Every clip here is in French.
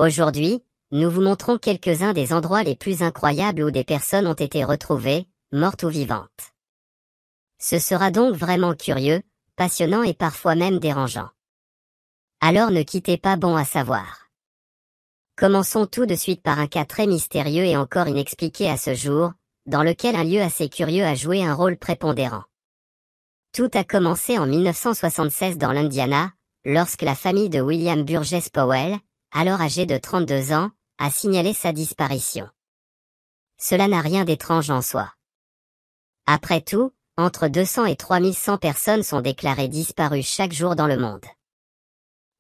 Aujourd'hui, nous vous montrons quelques-uns des endroits les plus incroyables où des personnes ont été retrouvées, mortes ou vivantes. Ce sera donc vraiment curieux, passionnant et parfois même dérangeant. Alors ne quittez pas, bon à savoir. Commençons tout de suite par un cas très mystérieux et encore inexpliqué à ce jour, dans lequel un lieu assez curieux a joué un rôle prépondérant. Tout a commencé en 1976 dans l'Indiana, lorsque la famille de William Burgess Powell, alors âgé de 32 ans, a signalé sa disparition. Cela n'a rien d'étrange en soi. Après tout, entre 200 et 3100 personnes sont déclarées disparues chaque jour dans le monde.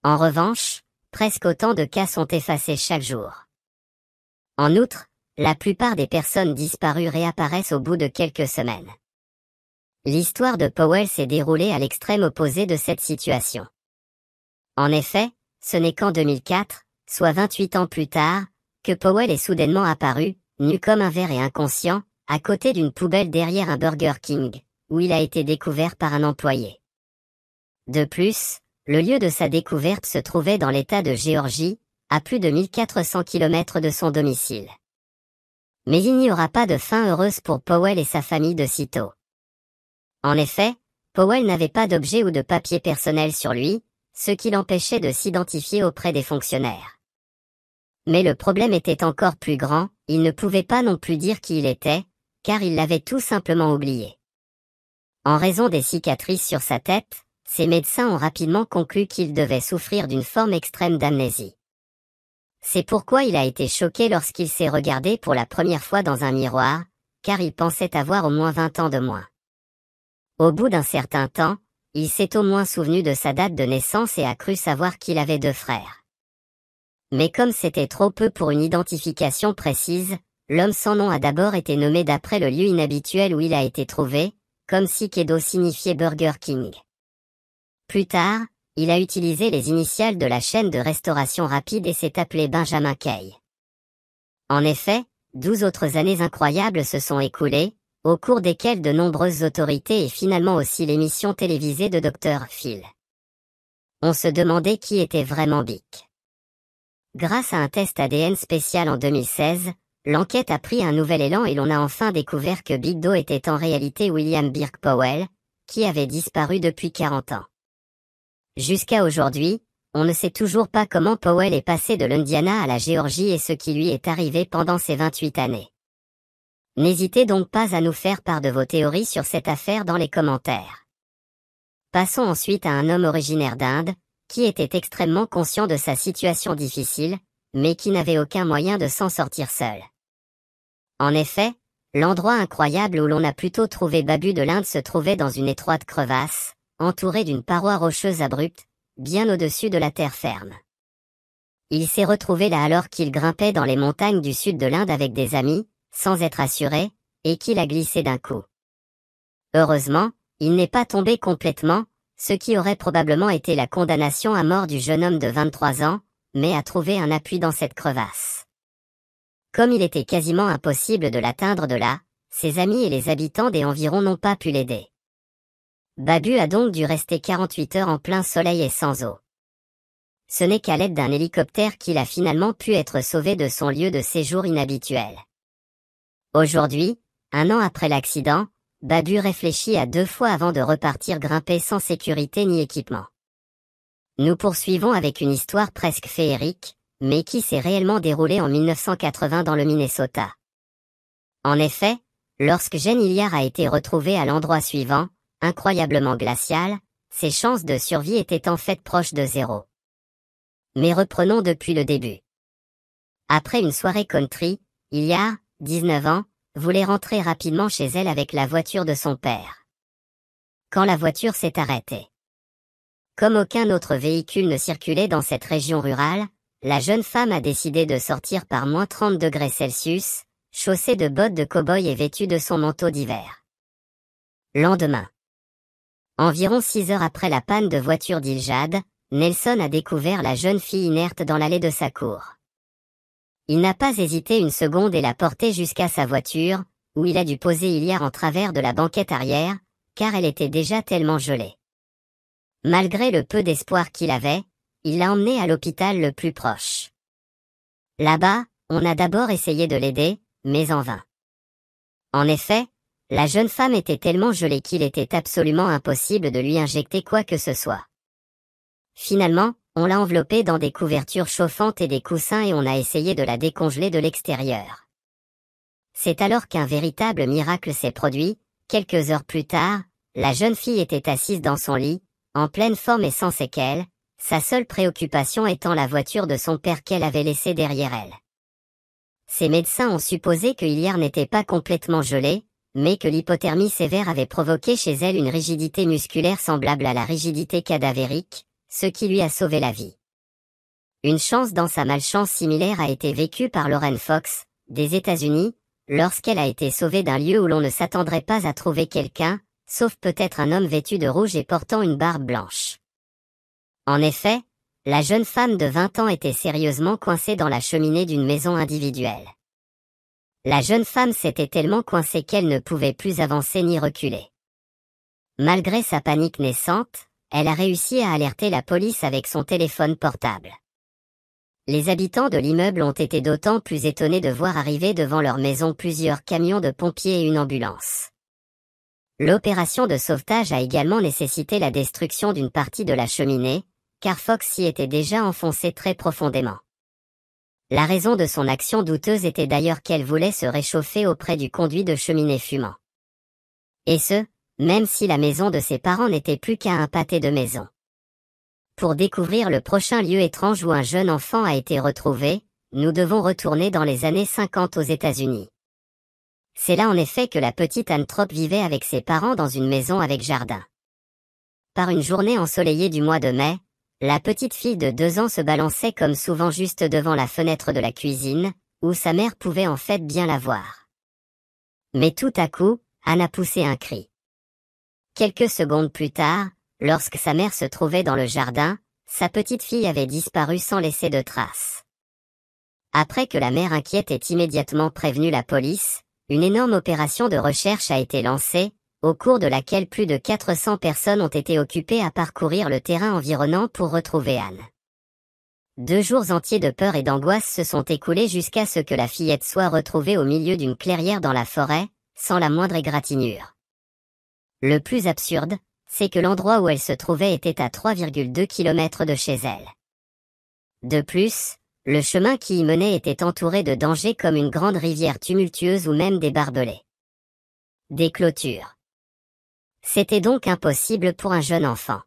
En revanche, presque autant de cas sont effacés chaque jour. En outre, la plupart des personnes disparues réapparaissent au bout de quelques semaines. L'histoire de Powell s'est déroulée à l'extrême opposé de cette situation. En effet, ce n'est qu'en 2004, soit 28 ans plus tard, que Powell est soudainement apparu, nu comme un verre et inconscient, à côté d'une poubelle derrière un Burger King, où il a été découvert par un employé. De plus, le lieu de sa découverte se trouvait dans l'État de Géorgie, à plus de 1400 km de son domicile. Mais il n'y aura pas de fin heureuse pour Powell et sa famille de sitôt. En effet, Powell n'avait pas d'objet ou de papier personnel sur lui, ce qui l'empêchait de s'identifier auprès des fonctionnaires. Mais le problème était encore plus grand, il ne pouvait pas non plus dire qui il était, car il l'avait tout simplement oublié. En raison des cicatrices sur sa tête, ses médecins ont rapidement conclu qu'il devait souffrir d'une forme extrême d'amnésie. C'est pourquoi il a été choqué lorsqu'il s'est regardé pour la première fois dans un miroir, car il pensait avoir au moins 20 ans de moins. Au bout d'un certain temps, il s'est au moins souvenu de sa date de naissance et a cru savoir qu'il avait 2 frères. Mais comme c'était trop peu pour une identification précise, l'homme sans nom a d'abord été nommé d'après le lieu inhabituel où il a été trouvé, comme si Kedo signifiait Burger King. Plus tard, il a utilisé les initiales de la chaîne de restauration rapide et s'est appelé Benjamin Kay. En effet, 12 autres années incroyables se sont écoulées, au cours desquelles de nombreuses autorités et finalement aussi l'émission télévisée de Dr. Phil. On se demandait qui était vraiment Bic. Grâce à un test ADN spécial en 2016, l'enquête a pris un nouvel élan et l'on a enfin découvert que Big Doe était en réalité William Birk Powell, qui avait disparu depuis 40 ans. Jusqu'à aujourd'hui, on ne sait toujours pas comment Powell est passé de l'Indiana à la Géorgie et ce qui lui est arrivé pendant ces 28 années. N'hésitez donc pas à nous faire part de vos théories sur cette affaire dans les commentaires. Passons ensuite à un homme originaire d'Inde, qui était extrêmement conscient de sa situation difficile, mais qui n'avait aucun moyen de s'en sortir seul. En effet, l'endroit incroyable où l'on a plutôt trouvé Babu de l'Inde se trouvait dans une étroite crevasse, entourée d'une paroi rocheuse abrupte, bien au-dessus de la terre ferme. Il s'est retrouvé là alors qu'il grimpait dans les montagnes du sud de l'Inde avec des amis, sans être assuré, et qu'il a glissé d'un coup. Heureusement, il n'est pas tombé complètement, ce qui aurait probablement été la condamnation à mort du jeune homme de 23 ans, mais a trouvé un appui dans cette crevasse. Comme il était quasiment impossible de l'atteindre de là, ses amis et les habitants des environs n'ont pas pu l'aider. Babu a donc dû rester 48 heures en plein soleil et sans eau. Ce n'est qu'à l'aide d'un hélicoptère qu'il a finalement pu être sauvé de son lieu de séjour inhabituel. Aujourd'hui, 1 an après l'accident, Babu réfléchit à 2 fois avant de repartir grimper sans sécurité ni équipement. Nous poursuivons avec une histoire presque féerique, mais qui s'est réellement déroulée en 1980 dans le Minnesota. En effet, lorsque Jen Hilliard a été retrouvée à l'endroit suivant, incroyablement glacial, ses chances de survie étaient en fait proches de 0. Mais reprenons depuis le début. Après une soirée country, Hilliard, 19 ans, voulait rentrer rapidement chez elle avec la voiture de son père. Quand la voiture s'est arrêtée. Comme aucun autre véhicule ne circulait dans cette région rurale, la jeune femme a décidé de sortir par moins 30 degrés Celsius, chaussée de bottes de cow-boy et vêtue de son manteau d'hiver. Lendemain. Environ 6 heures après la panne de voiture d'Iljad, Nelson a découvert la jeune fille inerte dans l'allée de sa cour. Il n'a pas hésité une seconde et l'a portée jusqu'à sa voiture, où il a dû poser Hilliard en travers de la banquette arrière, car elle était déjà tellement gelée. Malgré le peu d'espoir qu'il avait, il l'a emmenée à l'hôpital le plus proche. Là-bas, on a d'abord essayé de l'aider, mais en vain. En effet, la jeune femme était tellement gelée qu'il était absolument impossible de lui injecter quoi que ce soit. Finalement, on l'a enveloppée dans des couvertures chauffantes et des coussins et on a essayé de la décongeler de l'extérieur. C'est alors qu'un véritable miracle s'est produit. Quelques heures plus tard, la jeune fille était assise dans son lit, en pleine forme et sans séquelles, sa seule préoccupation étant la voiture de son père qu'elle avait laissée derrière elle. Ses médecins ont supposé que Hilliard n'était pas complètement gelée, mais que l'hypothermie sévère avait provoqué chez elle une rigidité musculaire semblable à la rigidité cadavérique, ce qui lui a sauvé la vie. Une chance dans sa malchance similaire a été vécue par Lauren Fox, des États-Unis, lorsqu'elle a été sauvée d'un lieu où l'on ne s'attendrait pas à trouver quelqu'un, sauf peut-être un homme vêtu de rouge et portant une barbe blanche. En effet, la jeune femme de 20 ans était sérieusement coincée dans la cheminée d'une maison individuelle. La jeune femme s'était tellement coincée qu'elle ne pouvait plus avancer ni reculer. Malgré sa panique naissante, elle a réussi à alerter la police avec son téléphone portable. Les habitants de l'immeuble ont été d'autant plus étonnés de voir arriver devant leur maison plusieurs camions de pompiers et une ambulance. L'opération de sauvetage a également nécessité la destruction d'une partie de la cheminée, car Fox s'y était déjà enfoncé très profondément. La raison de son action douteuse était d'ailleurs qu'elle voulait se réchauffer auprès du conduit de cheminée fumant. Et ce, même si la maison de ses parents n'était plus qu'à un pâté de maison. Pour découvrir le prochain lieu étrange où un jeune enfant a été retrouvé, nous devons retourner dans les années 50 aux États-Unis. C'est là en effet que la petite Anne Tropp vivait avec ses parents dans une maison avec jardin. Par une journée ensoleillée du mois de mai, la petite fille de 2 ans se balançait comme souvent juste devant la fenêtre de la cuisine, où sa mère pouvait en fait bien la voir. Mais tout à coup, Anne a poussé un cri. Quelques secondes plus tard, lorsque sa mère se trouvait dans le jardin, sa petite fille avait disparu sans laisser de traces. Après que la mère inquiète ait immédiatement prévenu la police, une énorme opération de recherche a été lancée, au cours de laquelle plus de 400 personnes ont été occupées à parcourir le terrain environnant pour retrouver Anne. 2 jours entiers de peur et d'angoisse se sont écoulés jusqu'à ce que la fillette soit retrouvée au milieu d'une clairière dans la forêt, sans la moindre égratignure. Le plus absurde, c'est que l'endroit où elle se trouvait était à 3,2 km de chez elle. De plus, le chemin qui y menait était entouré de dangers comme une grande rivière tumultueuse ou même des barbelés. Des clôtures. C'était donc impossible pour un jeune enfant.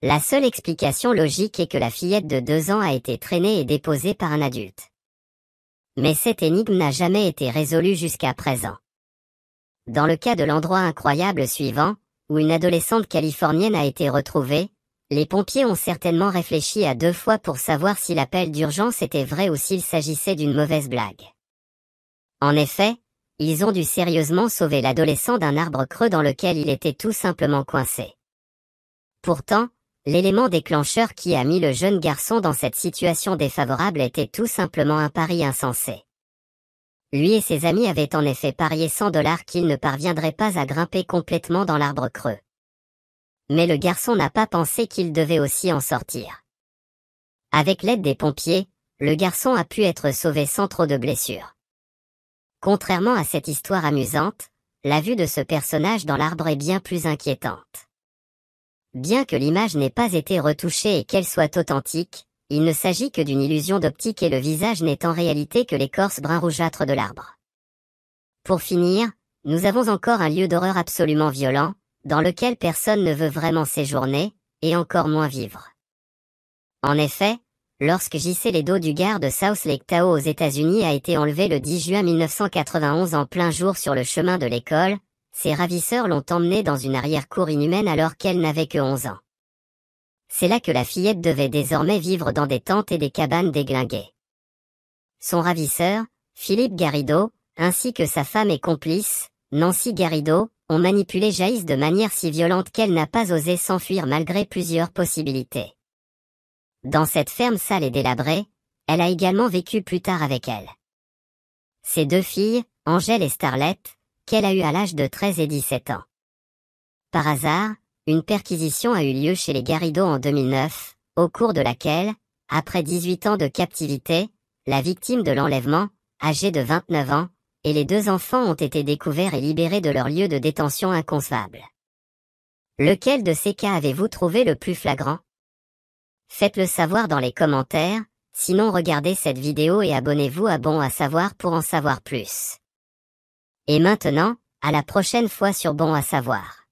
La seule explication logique est que la fillette de 2 ans a été traînée et déposée par un adulte. Mais cette énigme n'a jamais été résolue jusqu'à présent. Dans le cas de l'endroit incroyable suivant, où une adolescente californienne a été retrouvée, les pompiers ont certainement réfléchi à 2 fois pour savoir si l'appel d'urgence était vrai ou s'il s'agissait d'une mauvaise blague. En effet, ils ont dû sérieusement sauver l'adolescent d'un arbre creux dans lequel il était tout simplement coincé. Pourtant, l'élément déclencheur qui a mis le jeune garçon dans cette situation défavorable était tout simplement un pari insensé. Lui et ses amis avaient en effet parié $100 qu'il ne parviendrait pas à grimper complètement dans l'arbre creux. Mais le garçon n'a pas pensé qu'il devait aussi en sortir. Avec l'aide des pompiers, le garçon a pu être sauvé sans trop de blessures. Contrairement à cette histoire amusante, la vue de ce personnage dans l'arbre est bien plus inquiétante. Bien que l'image n'ait pas été retouchée et qu'elle soit authentique, il ne s'agit que d'une illusion d'optique et le visage n'est en réalité que l'écorce brun rougeâtre de l'arbre. Pour finir, nous avons encore un lieu d'horreur absolument violent, dans lequel personne ne veut vraiment séjourner, et encore moins vivre. En effet, lorsque J.C. Ledo du gare de South Lake Tahoe aux États-Unis a été enlevé le 10 juin 1991 en plein jour sur le chemin de l'école, ses ravisseurs l'ont emmenée dans une arrière-cour inhumaine alors qu'elle n'avait que 11 ans. C'est là que la fillette devait désormais vivre dans des tentes et des cabanes déglinguées. Son ravisseur, Philippe Garrido, ainsi que sa femme et complice, Nancy Garrido, ont manipulé Jaïs de manière si violente qu'elle n'a pas osé s'enfuir malgré plusieurs possibilités. Dans cette ferme sale et délabrée, elle a également vécu plus tard avec elle. Ses 2 filles, Angèle et Starlet, qu'elle a eues à l'âge de 13 et 17 ans. Par hasard, une perquisition a eu lieu chez les Garrido en 2009, au cours de laquelle, après 18 ans de captivité, la victime de l'enlèvement, âgée de 29 ans, et les 2 enfants ont été découverts et libérés de leur lieu de détention inconcevable. Lequel de ces cas avez-vous trouvé le plus flagrant? Faites-le savoir dans les commentaires, sinon regardez cette vidéo et abonnez-vous à Bon à savoir pour en savoir plus. Et maintenant, à la prochaine fois sur Bon à savoir.